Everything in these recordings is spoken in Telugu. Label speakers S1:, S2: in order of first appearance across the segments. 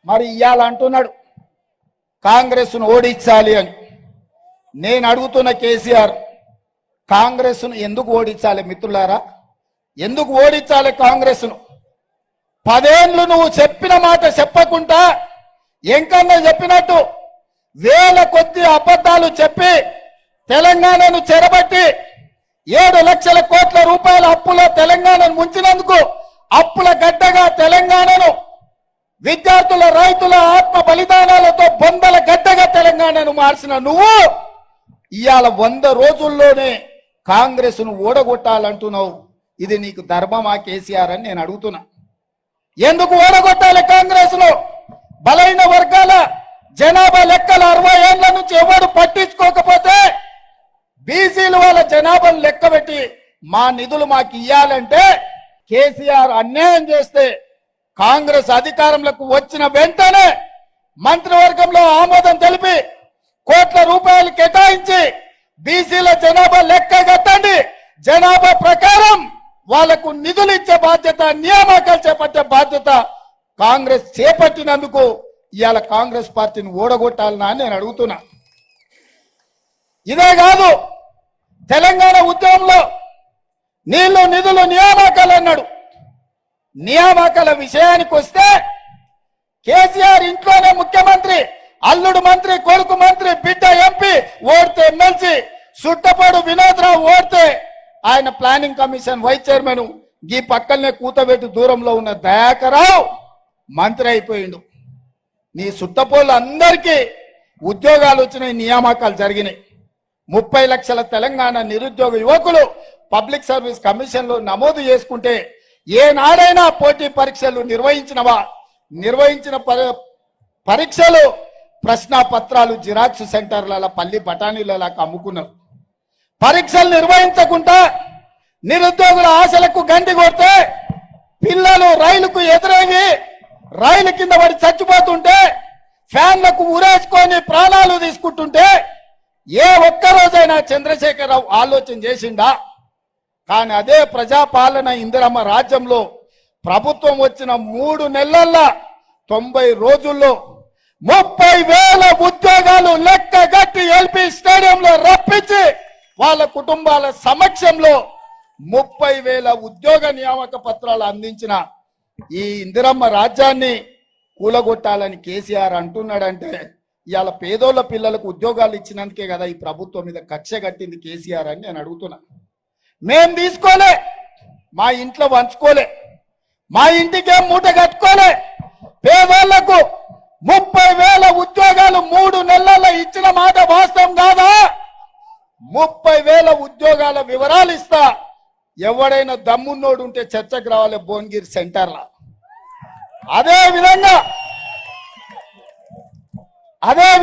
S1: మరి ఇవాళ అంటున్నాడు కాంగ్రెస్ను ఓడించాలి అని. నేను అడుగుతున్న కేసీఆర్, కాంగ్రెస్ను ఎందుకు ఓడించాలి మిత్రులారా? ఎందుకు ఓడించాలి కాంగ్రెస్ను? 10 ఏళ్ళు నువ్వు చెప్పిన మాట చెప్పకుండా ఎంకన్నా చెప్పినట్టు వేల కొద్ది అబద్ధాలు చెప్పి తెలంగాణను చెరబట్టి 7 లక్షల కోట్ల రూపాయల అప్పులో తెలంగాణను ముంచినందుకు అప్పుల గడ్డగా తెలంగాణను విద్యార్థుల రైతుల ఆత్మ బలిదానాలతో బొందల గడ్డగా తెలంగాణను మార్చిన నువ్వు ఇవాళ 100 రోజుల్లోనే కాంగ్రెస్ను ఓడగొట్టాలంటున్నావు. ఇది నీకు ధర్మమా కేసీఆర్ అని నేను అడుగుతున్నా. ఎందుకు ఓడగొట్టాలి కాంగ్రెస్ను? బలైన వర్గాల జనాభా లెక్కల 60 ఏళ్ల నుంచి ఎవరు పట్టించుకోకపోతే బీసీలు వాళ్ళ జనాభాను లెక్క పెట్టి మా నిధులు మాకు ఇయ్యాలంటే కేసీఆర్ అన్యాయం చేస్తే కాంగ్రెస్ అధికారంలోకి వచ్చిన వెంటనే మంత్రివర్గంలో ఆమోదం తెలిపి కోట్ల రూపాయలు కేటాయించి బీసీల జనాభా లెక్క కట్టండి, జనాభా ప్రకారం వాళ్లకు నిధులు ఇచ్చే బాధ్యత, నియామకాలు చేపట్టే బాధ్యత కాంగ్రెస్ చేపట్టినందుకు ఇవాళ కాంగ్రెస్ పార్టీని ఓడగొట్టాలనా అని నేను అడుగుతున్నా. ఇదే కాదు, తెలంగాణ ఉద్యమంలో నీళ్లు నిధులు నియామకాలు అన్నాడు. నియామకాల విషయానికి వస్తే కేసీఆర్ ఇంట్లోనే ముఖ్యమంత్రి, అల్లుడు మంత్రి, కొడుకు మంత్రి, బిడ్డ ఎంపీ, ఓడితే ఎమ్మెల్సీ, సుట్టపాడు వినోద్రావు ఓడితే ఆయన ప్లానింగ్ కమిషన్ వైస్ చైర్మన్, ఈ పక్కనే కూతబెట్టి దూరంలో ఉన్న దయాకరావు మంత్రి అయిపోయిండు. నీ సుట్టపోళ్ళు అందరికీ ఉద్యోగాలు వచ్చినాయి, నియామకాలు జరిగినాయి. 30 లక్షల తెలంగాణ నిరుద్యోగ యువకులు పబ్లిక్ సర్వీస్ కమిషన్లో నమోదు చేసుకుంటే ఏనాడైనా పోటీ పరీక్షలు నిర్వహించినవా? నిర్వహించిన పరీక్షలు ప్రశ్న పత్రాలు జిరాక్స్ సెంటర్ల పల్లి బఠానీలలో అమ్ముకున్నారు. పరీక్షలు నిర్వహించకుండా నిరుద్యోగుల ఆశలకు గండి కొడితే పిల్లలు రైలుకు ఎదురేగి రైలు కింద పడి చచ్చిపోతుంటే, ఫ్యాన్లకు ఉరేసుకొని ప్రాణాలు తీసుకుంటుంటే ఏ ఒక్కరోజైనా చంద్రశేఖరరావు ఆలోచన చేసిండా? కానీ అదే ప్రజాపాలన ఇందిరమ్మ రాజ్యంలో ప్రభుత్వం వచ్చిన 3 నెలల్లో 90 రోజుల్లో 30,000 ఉద్యోగాలు లెక్కగట్టి ఎల్పీ స్టేడియంలో రప్పించి వాళ్ళ కుటుంబాల సమక్షంలో 30,000 ఉద్యోగ నియామక పత్రాలు అందించిన ఈ ఇందిరమ్మ రాజ్యాన్ని కూలగొట్టాలని కేసీఆర్ అంటున్నాడంటే ఇవాళ పేదోళ్ళ పిల్లలకు ఉద్యోగాలు ఇచ్చినందుకే కదా ఈ ప్రభుత్వం మీద కక్ష కట్టింది కేసీఆర్ అని నేను అడుగుతున్నా. మేం తీసుకోలే, మా ఇంట్లో వంచుకోలే, మా ఇంటికే మూట కట్టుకోలే. పేదోళ్లకు 30,000 ఉద్యోగాలు 3 నెలల్లో ఇచ్చిన మాట వాస్తవం కాదా? 30,000 ఉద్యోగాల వివరాలు ఇస్తా. ఎవడైనా దమ్మున్నోడు ఉంటే చర్చకు రావాలి భువనగిరి సెంటర్లో. అదే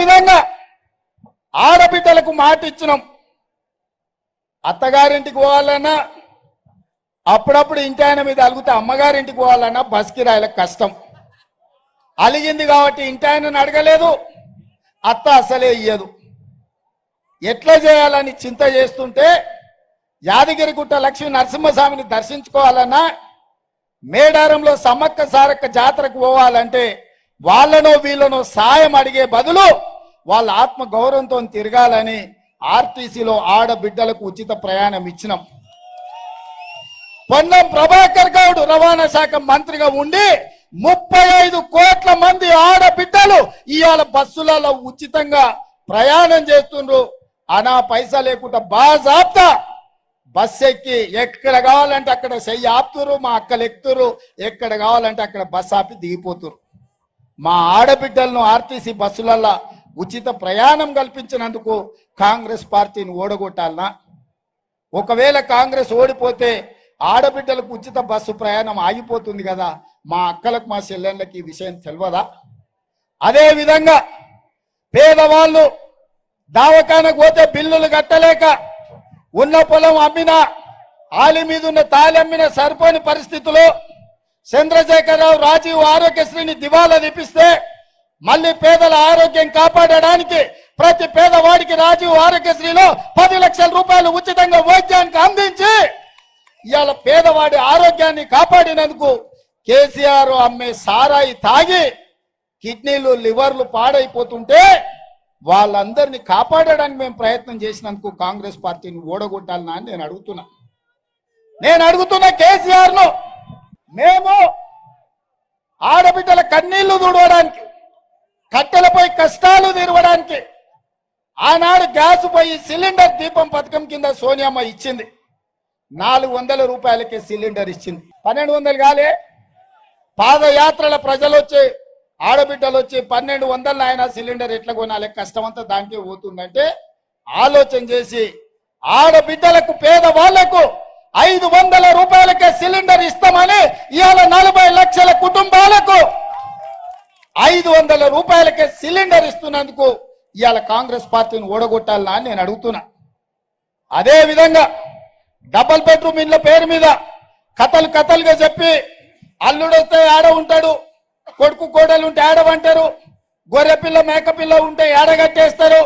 S1: విధంగా ఆడబిడ్డలకు మాట ఇచ్చినాం. అత్తగారింటికి పోవాలన్నా అప్పుడప్పుడు ఇంటి ఆయన మీద అలిగితే అమ్మగారింటికి పోవాలన్నా బస్కి రాయలకు కష్టం. అలిగింది కాబట్టి ఇంటి ఆయనను అడగలేదు, అత్త అసలే ఇయ్యదు. ఎట్లా చేయాలని చింత చేస్తుంటే యాదగిరిగుట్ట లక్ష్మీ నరసింహస్వామిని దర్శించుకోవాలన్నా, మేడారంలో సమ్మక్క సారక్క జాతరకు పోవాలంటే వాళ్ళనో వీళ్ళనో సాయం అడిగే బదులు వాళ్ళ ఆత్మ గౌరవంతో తిరగాలని ఆర్టీసీలో ఆడబిడ్డలకు ఉచిత ప్రయాణం ఇచ్చినాం. పొన్నం ప్రభాకర్ గౌడ్ రవాణా శాఖ మంత్రిగా ఉండి 35 కోట్ల మంది ఆడబిడ్డలు ఇవాళ బస్సులలో ఉచితంగా ప్రయాణం చేస్తుండ్రు. అనా పైసా లేకుండా బాజాప్తా బస్సు ఎక్కి ఎక్కడ కావాలంటే అక్కడ చెయ్యి ఆపుతురు, మా అక్కలు ఎక్కుతురు, ఎక్కడ కావాలంటే అక్కడ బస్సు ఆపి దిగిపోతురు. మా ఆడబిడ్డలను ఆర్టీసీ బస్సులలో ఉచిత ప్రయాణం కల్పించినందుకు కాంగ్రెస్ పార్టీని ఓడగొట్టాలనా? ఒకవేళ కాంగ్రెస్ ఓడిపోతే ఆడబిడ్డలకు ఉచిత బస్సు ప్రయాణం ఆగిపోతుంది కదా, మా అక్కలకు మా చెల్లెళ్ళకి ఈ విషయం తెలియదా? అదే విధంగా పేదవాళ్ళు దావకానకు పోతే బిల్లులు కట్టలేక ఉన్న పొలం అమ్మినా, ఆలి మీద ఉన్న తాళి అమ్మిన సరిపోని పరిస్థితుల్లో చంద్రశేఖరరావు రాజీవ్ ఆరోగ్యశ్రీని దివాలా తీపిస్తే మళ్ళీ పేదల ఆరోగ్యం కాపాడడానికి ప్రతి పేదవాడికి రాజీవ్ ఆరోగ్యశ్రీలో 10 లక్షల రూపాయలు ఉచితంగా వైద్యానికి అందించి ఇవాళ పేదవాడి ఆరోగ్యాన్ని కాపాడినందుకు కేసీఆర్ అమ్మే సారాయి తాగి కిడ్నీలు లివర్లు పాడైపోతుంటే వాళ్ళందరినీ కాపాడడానికి మేము ప్రయత్నం చేసినందుకు కాంగ్రెస్ పార్టీని ఓడగొట్టాలనా అని నేను అడుగుతున్నా కేసీఆర్ ను. మేము ఆడబిడ్డల కన్నీళ్లు తుడవడానికి, కట్టెలపై కష్టాలు తీరవడానికి ఆనాడు గ్యాస్ పోయి సిలిండర్ దీపం పథకం కింద సోనియమ్మ ఇచ్చింది. 400 రూపాయలకే సిలిండర్ ఇచ్చింది. 1200 కాలే. పాదయాత్రల ప్రజలు వచ్చి ఆడబిడ్డలు వచ్చి 1200 ఆయన సిలిండర్ ఎట్లా కొనాలి, కష్టమంతా దానికే పోతుందంటే ఆలోచన చేసి ఆడబిడ్డలకు పేదవాళ్లకు 500 రూపాయలకే సిలిండర్ ఇస్తామని ఇవాళ 40 లక్షల కుటుంబాలకు 500 రూపాయలకే సిలిండర్ ఇస్తున్నందుకు ఇవాళ కాంగ్రెస్ పార్టీని ఓడగొట్టాలనా అని నేను అడుగుతున్నా. అదే విధంగా డబుల్ బెడ్రూమ్ ఇళ్ల పేరు మీద కథలుగా చెప్పి అల్లుడొస్తే ఆడ ఉంటాడు, కొడుకు కోడలు ఉంటే ఆడవంటారు, గొర్రెపిల్ల మేకపిల్ల ఉంటే ఏడగట్టేస్తారు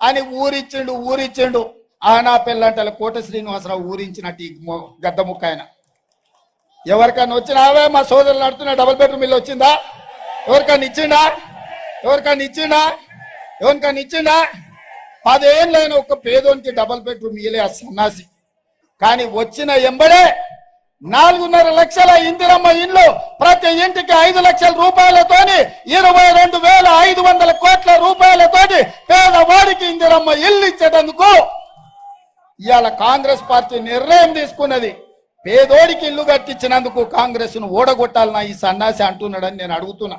S1: అని ఊరిచ్చిండు. ఆనా పిల్లంటల కోట శ్రీనివాసరావు ఊరించినట్టు గద్ద ముక్క ఆయన. ఎవరికన్నా వచ్చినావే మా సోదరులు నడుతున్న డబుల్ బెడ్రూమ్ ఇల్లు వచ్చిందా? ఎవరికన్నా ఇచ్చిండా? 10 ఏళ్ళైన ఒక పేదోనికి డబుల్ బెడ్రూమ్ ఇయ్యలే ఆ సన్నాసి. కానీ వచ్చిన ఎంబడే 4.5 లక్షల ఇందిరమ్మ ఇండ్లు, ప్రతి ఇంటికి 5 లక్షల రూపాయలతోని 22,500 కోట్ల రూపాయలతోని పేదవాడికి ఇందిరమ్మ ఇల్లు ఇచ్చేటందుకు ఇవాళ కాంగ్రెస్ పార్టీ నిర్ణయం తీసుకున్నది. పేదోడికి ఇల్లు కట్టించినందుకు కాంగ్రెస్ ను ఓడగొట్టాలన్నా ఈ సన్నాసి అంటున్నాడని నేను అడుగుతున్నా.